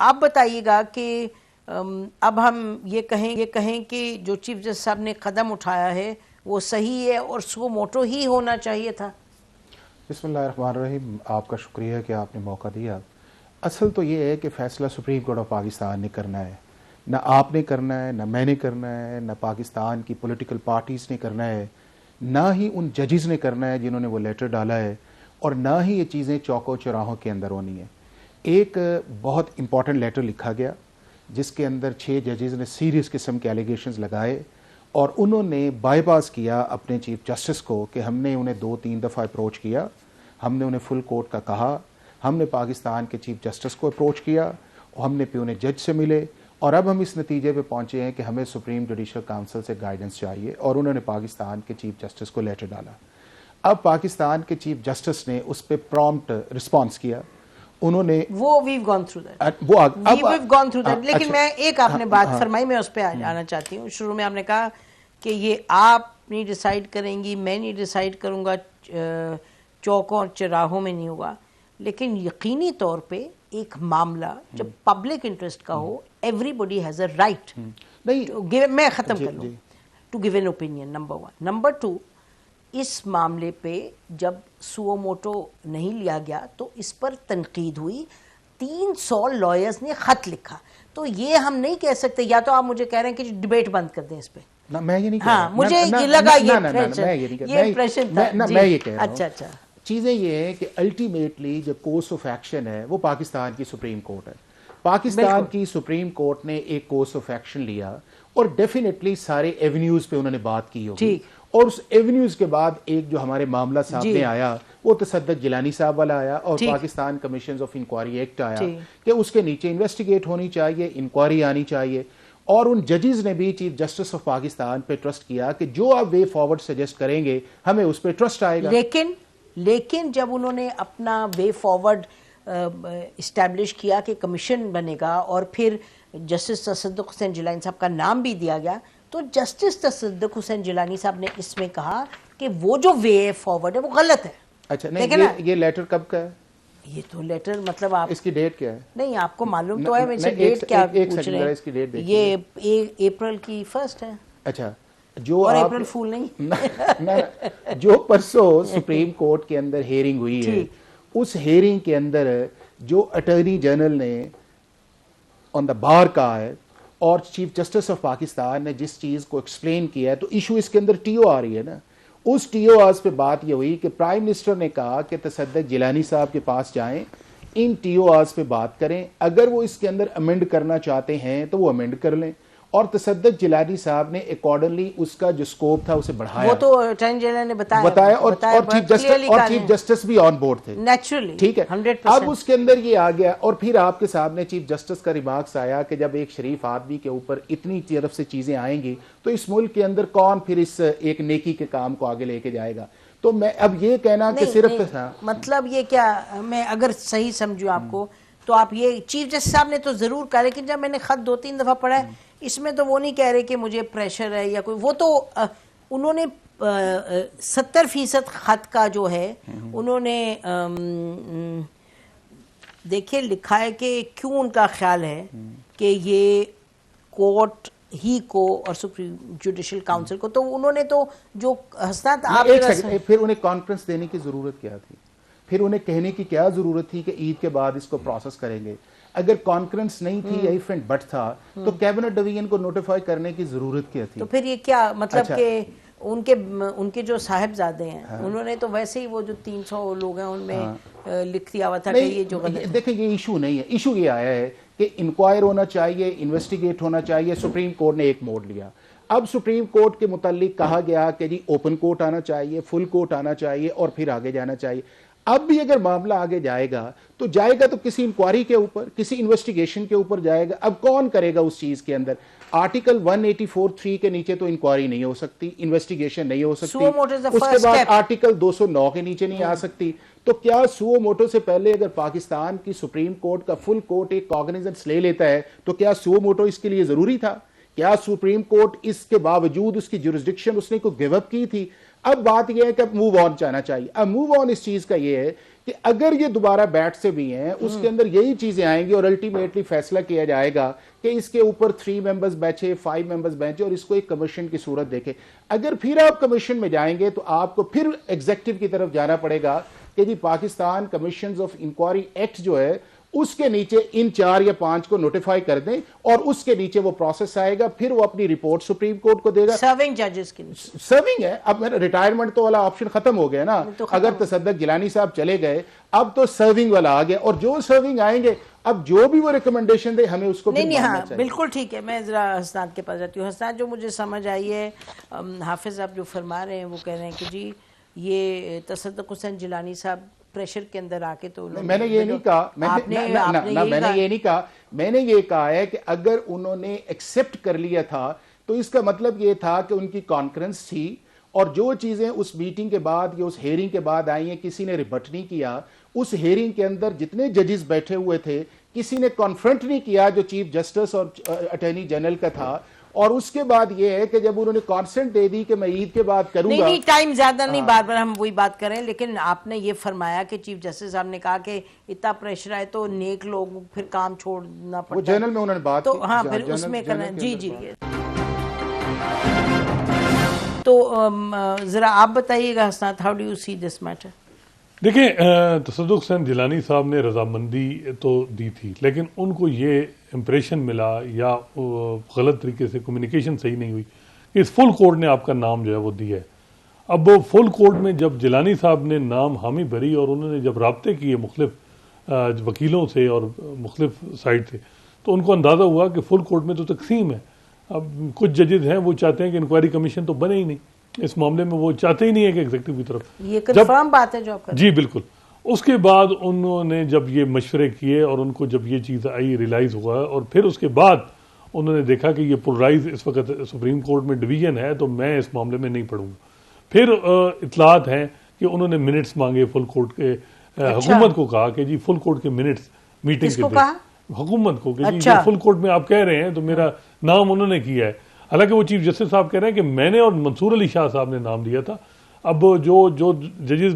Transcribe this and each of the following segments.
आप बताइएगा कि अब हम ये कहें कि जो चीफ जस्टिस साहब ने कदम उठाया है वो सही है और सुओ मोटो ही होना चाहिए था। बिस्मिल्लाहिर्रहमानिर्रहीम, आपका शुक्रिया कि आपने मौका दिया। असल तो ये है कि फ़ैसला सुप्रीम कोर्ट ऑफ पाकिस्तान ने करना है, ना आपने करना है, ना मैंने करना है, ना पाकिस्तान की पॉलिटिकल पार्टीज़ ने करना है, ना ही उन जजेस ने करना है जिन्होंने वो लेटर डाला है, और ना ही ये चीज़ें चौकों चौराहों के अंदर होनी है। एक बहुत इंपॉर्टेंट लेटर लिखा गया जिसके अंदर 6 जजेस ने सीरियस किस्म के एलिगेशंस लगाए और उन्होंने बाईपास किया अपने चीफ जस्टिस को कि हमने उन्हें 2-3 दफ़ा अप्रोच किया, हमने उन्हें फुल कोर्ट का कहा, हमने पाकिस्तान के चीफ जस्टिस को अप्रोच किया और हमने फिर उन्हें जज से मिले और अब हम इस नतीजे पे पहुंचे हैं कि हमें सुप्रीम जुडिशल काउंसिल से गाइडेंस चाहिए और उन्होंने पाकिस्तान के चीफ जस्टिस को लेटर डाला। अब पाकिस्तान के चीफ जस्टिस ने उस पर प्रॉम्प्ट रिस्पॉन्स किया। उन्होंने we've gone through that, we've gone through that, लेकिन अच्छा, मैं एक आपने बात फरमाई, मैं उस पर आना चाहती हूँ। शुरू में आपने कहा कि ये आप नहीं डिसाइड करेंगी, मैं नहीं डिसाइड करूँगा, चौकों और चौराहों में नहीं होगा, लेकिन यकीनी तौर पे एक मामला जब पब्लिक इंटरेस्ट का हो, everybody has a right to give, मैं ख़त्म कर लूँ, to give an opinion, number 1। Number 2, इस मामले पे जब सुओ मोटो नहीं लिया गया तो इस पर तनकीद हुई, 300 लॉयर्स ने खत लिखा। तो ये हम नहीं कह सकते, या तो आप मुझे कह रहे हैं कि डिबेट बंद कर दें इस पे। ना, मैं ये नहीं कह हाँ, रहा। मुझे ये लगा ये प्रेशर था। मैं ये कह रहा हूँ, अच्छा, चीजें ये है कि अल्टीमेटली जो कोर्स ऑफ एक्शन है वो पाकिस्तान की सुप्रीम कोर्ट है। पाकिस्तान की सुप्रीम कोर्ट ने एक कोर्स ऑफ एक्शन लिया और डेफिनेटली सारे एवेन्यूज पे उन्होंने बात की होगी, और उस एवेन्यूज के बाद एक जो हमारे मामला सामने आया वो तसद्दुक जिलानी साहब वाला आया और Pakistan commission of inquiry act आया कि उसके नीचे इन्वेस्टिगेट होनी चाहिए, इंक्वायरी आनी चाहिए, और उन जजेस ने भी चीफ जस्टिस ऑफ पाकिस्तान पे ट्रस्ट किया कि जो आप वे फॉरवर्ड सजेस्ट करेंगे हमें उस पर ट्रस्ट आएगा। लेकिन जब उन्होंने अपना वे फॉरवर्ड इस्टेब्लिश किया कि कमीशन बनेगा और फिर जस्टिस तसद्दुक हुसैन जिलानी साहब का नाम भी दिया गया, तो जस्टिस तसद्दुक हुसैन जिलानी साहब ने इसमें कहा कि वो जो वे फॉरवर्ड है वो गलत है। अच्छा, नहीं, ये लेटर कब का है? ये तो लेटर मतलब आप इसकी डेट क्या है? नहीं, आपको मालूम तो है, मेरे डेट क्या पूछ रहे हैं? इसकी डेट ये अप्रैल की 1 है। अच्छा, जो और आप अप्रैल फूल नहीं जो परसों सुप्रीम कोर्ट के अंदर हेयरिंग हुई है, उस हेयरिंग के अंदर जो अटॉर्नी जनरल ने ऑन द बार कहा है और चीफ जस्टिस ऑफ पाकिस्तान ने जिस चीज को एक्सप्लेन किया है, तो इशू इसके अंदर टीओ आ रही है ना। उस टीओ आज पे बात ये हुई कि प्राइम मिनिस्टर ने कहा कि तसद्दुक जिलानी साहब के पास जाएं, इन टीओ आज पे बात करें, अगर वो इसके अंदर अमेंड करना चाहते हैं तो वो अमेंड कर लें, और तसद्दुक जिलानी साहब ने अकॉर्डिंगली उसका जो स्कोप था उसे बढ़ाया। वो तो अटॉर्नी जनरल ने बताया और चीफ जस्टिस भी ऑन बोर्ड थे, नेचुरली, ठीक है। 100%। अब उसके अंदर ये आ गया और फिर आपके सामने चीफ जस्टिस का रिमार्क्स आया कि जब एक शरीफ आदमी के ऊपर इतनी तरफ से चीजें आएंगी तो इस मुल्क के अंदर कौन फिर इस एक नेकी के काम को आगे लेके जाएगा। तो मैं अब ये कहना कि सिर्फ मतलब ये क्या, मैं अगर सही समझू आपको, तो आप ये चीफ जस्टिस साहब ने तो जरूर कहा, लेकिन जब मैंने खत 2-3 दफा पढ़ा है, इसमें तो वो नहीं कह रहे कि मुझे प्रेशर है या कोई, वो तो उन्होंने 70% खत का जो है उन्होंने देखिए लिखा है कि क्यों उनका ख्याल है कि ये कोर्ट ही को और सुप्रीम जुडिशल काउंसिल को, तो उन्होंने तो जो हसनात फिर उन्हें कॉन्फ्रेंस देने की जरूरत क्या थी? फिर उन्हें कहने की क्या जरूरत थी कि ईद के बाद इसको प्रोसेस करेंगे? अगर कॉन्फ्रेंस नहीं थी या इवेंट बट था तो कैबिनेट डिवीजन को नोटिफाई करने की जरूरत क्या थी? तो फिर ये क्या मतलब कि उनके जो साहिबजादे हैं, उन्होंने तो वैसे ही वो जो 300 लोग हैं उनमें लिख दिया हुआ था कि ये जो देखिए, ये इशू नहीं है। इशू ये आया है कि इंक्वायर होना चाहिए, इन्वेस्टिगेट होना चाहिए। सुप्रीम कोर्ट ने एक मोड़ लिया। अब सुप्रीम कोर्ट के मुतालिक कहा गया कि जी ओपन कोर्ट आना चाहिए, फुल कोर्ट आना चाहिए और फिर आगे जाना चाहिए। अब भी अगर मामला आगे जाएगा तो किसी इंक्वायरी के ऊपर, किसी इन्वेस्टिगेशन के ऊपर जाएगा। अब कौन करेगा उस चीज के अंदर? आर्टिकल 184(3) के नीचे तो इंक्वायरी नहीं हो सकती, इन्वेस्टिगेशन नहीं हो सकती, उसके बाद आर्टिकल 209 के नीचे नहीं आ सकती। तो क्या सुओ मोटो से पहले अगर पाकिस्तान की सुप्रीम कोर्ट का फुल कोर्ट एक कॉग्निजेंस ले लेता है तो क्या सुओ मोटो इसके लिए जरूरी था? क्या सुप्रीम कोर्ट इसके बावजूद उसकी जुरिस्डिक्शन उसने को गिव अप की थी? अब बात यह है कि अब मूव ऑन चाहना चाहिए। अब मूव ऑन इस चीज का यह है कि अगर ये दोबारा बैठ से भी हैं उसके अंदर यही चीजें आएंगी और अल्टीमेटली फैसला किया जाएगा कि इसके ऊपर 3 मेंबर्स बैठे, 5 मेंबर्स बैठे और इसको एक कमीशन की सूरत देखे। अगर फिर आप कमीशन में जाएंगे तो आपको फिर एग्जीक्यूटिव की तरफ जाना पड़ेगा कि जी Pakistan commission of inquiry act जो है उसके नीचे इन 4 या 5 को नोटिफाई कर दें और उसके नीचे वो प्रोसेस आएगा, फिर वो अपनी रिपोर्ट सुप्रीम कोर्ट को देगा। सर्विंग जजेस के लिए सर्विंग है। अब मेरा रिटायरमेंट तो वाला ऑप्शन खत्म हो गया ना, तो अगर तसद्दुक गिलानी साहब चले गए अब तो सर्विंग वाला आ गया और जो सर्विंग आएंगे अब जो भी वो रिकमेंडेशन दे हमें उसको नहीं हाँ बिल्कुल ठीक है। मैं जरा हसनात के पास जाती हूँ। हसनात, जो मुझे समझ आई है हाफिज आप जो फरमा रहे हैं वो कह रहे हैं कि जी ये तसद्दुक हुसैन जिलानी साहब प्रेशर के अंदर आके तो मैंने ये नहीं कहा, मैंने ये कहा है कि अगर उन्होंने एक्सेप्ट कर लिया था तो इसका मतलब ये था कि उनकी कॉन्फ्रेंस थी और जो चीजें उस मीटिंग के बाद या उस हेयरिंग के बाद आई हैं किसी ने रिबट नहीं किया। उस हेयरिंग के अंदर जितने जजेस बैठे हुए थे किसी ने कॉन्फ्रंट नहीं किया जो चीफ जस्टिस और अटॉर्नी जनरल का था। और उसके बाद ये है कि जब उन्होंने कॉन्सेंट दे दी कि मैं ईद के बाद करूंगा। नहीं टाइम ज्यादा नहीं, बार बार हम वही बात करें, लेकिन आपने ये फरमाया कि चीफ जस्टिस साहब ने कहा कि इतना प्रेशर आए तो नेक लोग फिर काम छोड़ना पड़ता है। वो जनरल में उन्होंने बात तो की, हाँ फिर उसमें करना। जी जी तो जरा आप बताइएगा Hasnat, how do you see this matter? देखिए तसद्दुक हुसैन जिलानी साहब ने रजामंदी तो दी थी लेकिन उनको ये इम्प्रेशन मिला या गलत तरीके से कम्युनिकेशन सही नहीं हुई कि इस फुल कोर्ट ने आपका नाम जो है वो दिया है। अब वो फुल कोर्ट में जब जिलानी साहब ने नाम हामी भरी और उन्होंने जब राब्ते किए मुख्तलिफ वकीलों से और मुख्तलिफ साइड से तो उनको अंदाज़ा हुआ कि फुल कोर्ट में तो तकसीम है। अब कुछ जजेज हैं वो चाहते हैं कि इंक्वायरी कमीशन तो बने ही नहीं, इस मामले में वो चाहते ही नहीं है कि एग्जीक्यूटिव की तरफ। ये कंफर्म बात है जो आप जी बिल्कुल। उसके बाद उन्होंने जब ये मशवरे किए और उनको जब ये चीज़ आई रियलाइज़ हुआ और फिर उसके बाद उन्होंने देखा कि ये पोलराइज इस वक्त सुप्रीम कोर्ट में डिवीजन है तो मैं इस मामले में नहीं पढ़ूंगा। फिर इतलात हैं कि उन्होंने मिनट्स मांगे फुल कोर्ट के। हुकूमत को कहा कि जी फुल कोर्ट के मिनट्स मीटिंग के दें। हुकूमत को कि जी फुल कोर्ट में आप कह रहे हैं तो मेरा नाम उन्होंने किया है। हालांकि वो चीफ जस्टिस साहब कह रहे हैं कि मैंने और मंसूर अली शाह साहब ने नाम दिया था। अब जो जजेस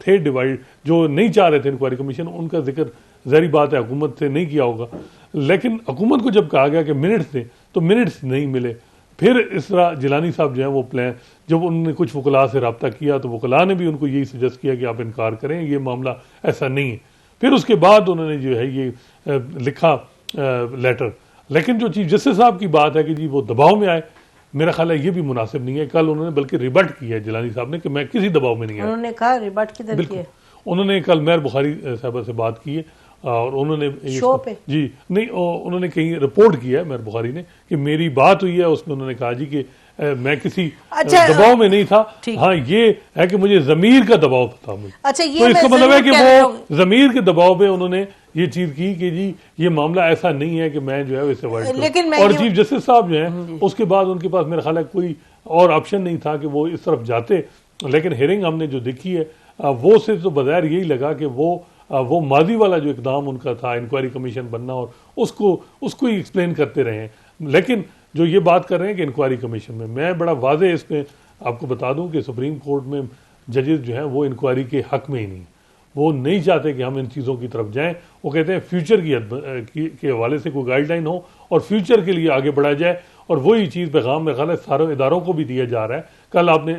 थे डिवाइड जो नहीं चाह रहे थे इंक्वायरी कमीशन उनका जिक्र ज़ाहिर बात है हुकूमत से नहीं किया होगा, लेकिन हुकूमत को जब कहा गया कि मिनट्स दें तो मिनट्स नहीं मिले। फिर इस तरह जिलानी साहब जो है वो प्लान जब उन्होंने कुछ वकला से रब्ता किया तो वकला ने भी उनको यही सजेस्ट किया कि आप इनकार करें, ये मामला ऐसा नहीं है। फिर उसके बाद उन्होंने जो है ये लिखा लेटर। लेकिन जो चीफ जस्टिस साहब की बात है कि जी वो दबाव में आए, मेरा ख्याल है ये भी मुनासिब नहीं है। कल उन्होंने बल्कि रिबट किया है जिलानी साहब ने कि मैं किसी दबाव में नहीं आया। उन्होंने कहा रिबट किधर किया? उन्होंने कल मेयर बुखारी साहबा से बात की है और उन्होंने शो पे जी नहीं उन्होंने कहीं रिपोर्ट किया है मेयर बुखारी ने कि मेरी बात हुई है, उसमें उन्होंने कहा जी कि मैं किसी दबाव में नहीं था। हाँ ये है कि मुझे जमीर का दबाव था मुझे। अच्छा ये तो इसका मतलब है कि वो जमीर के दबाव पे उन्होंने ये चीज की कि जी ये मामला ऐसा नहीं है कि मैं जो है वैसे अवॉइड। और चीफ जस्टिस साहब जो है उसके बाद उनके पास मेरा ख्याल है कोई और ऑप्शन नहीं था कि वो इस तरफ जाते। लेकिन हेयरिंग हमने जो देखी है वो सिर्फ तो बगैर यही लगा कि वो माजी वाला जो इकदाम उनका था इंक्वायरी कमीशन बनना और उसको ही एक्सप्लेन करते रहे। लेकिन जो ये बात कर रहे हैं कि इंक्वायरी कमीशन में, मैं बड़ा वाजे इसमें आपको बता दूं कि सुप्रीम कोर्ट में जजेस जो हैं वो इंक्वायरी के हक में ही नहीं, वो नहीं चाहते कि हम इन चीज़ों की तरफ जाएं। वो कहते हैं फ्यूचर के हवाले से कोई गाइडलाइन हो और फ्यूचर के लिए आगे बढ़ा जाए। और वही चीज़ पैगाम मेरे ख्याल है सारे इदारों को भी दिया जा रहा है। कल आपने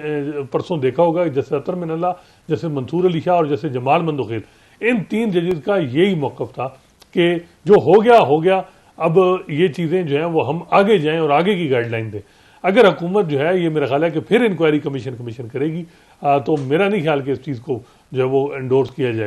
परसों देखा होगा जैसे अतर मिनल्ला, जैसे मंसूर अली शाह और जैसे जमाल मंदोखेल, इन 3 जजेस का यही मौक़िफ़ था कि जो हो गया, अब ये चीज़ें जो हैं वो हम आगे जाएं और आगे की गाइडलाइन दें। अगर हुकूमत जो है ये मेरा ख्याल है कि फिर इंक्वायरी कमीशन करेगी तो मेरा नहीं ख्याल कि इस चीज़ को जो है वो एंडोर्स किया जाए।